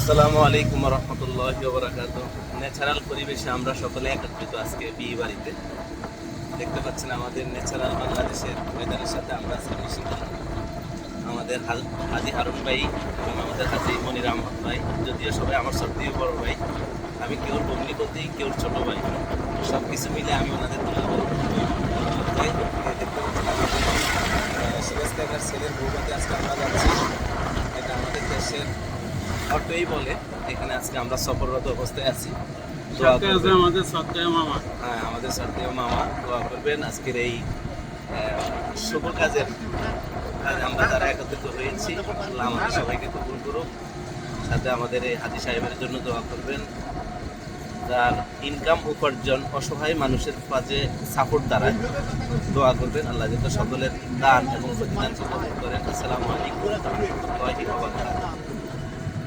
আসসালামু আলাইকুম রহমতুল্লাহি ওয়া বারাকাতুহু। ন্যাচারাল পরিবেশে আমরা সকলে একত্রিত আজকে বিয়ে বাড়িতে। দেখতে পাচ্ছেন আমাদের ন্যাচারাল বাংলাদেশের ওয়েদারের সাথে আমরা আজকে মিশি। আমাদের হাজি হারুন ভাই এবং আমাদের হাজি মনির আহমদ ভাই, যদিও সবাই আমার সবথেকে বড় ভাই। আমি কেউর বগলি বলতেই কেউর ছোট ভাই, সব কিছু মিলে আমি ওনাদের তুলনাবো। দেখতে পাচ্ছেন আমাদের সিরাজ কাকার ছেলের বৌবাতে আজকে আমরা যাচ্ছি। এটা আমাদের দেশের অটোই বলে। এখানে আজকে আমরা সফররত অবস্থায় আছি। আমাদের শ্রদ্ধেয় মামা। হ্যাঁ, আমাদের শ্রদ্ধেয় মামা, দোয়া করবেন আজকের এই শুভ কাজের আমরা যারা একত্রিত হয়েছি, আল্লাহ আমাদের সবাইকে কবুল করুক। সাথে আমাদের এই হাজি সাহেবের জন্য দোয়া করবেন, যার ইনকাম উপার্জন অসহায় মানুষের কাজে সাপোর্ট দ্বারায়। দোয়া করবেন আল্লাহ যাতে সকলের দান এবং প্রতিদান কবুল করেন। আসসালামু আলাইকুম ওয়া রাহমাতুল্লাহি ওয়া বারাকাতুহু।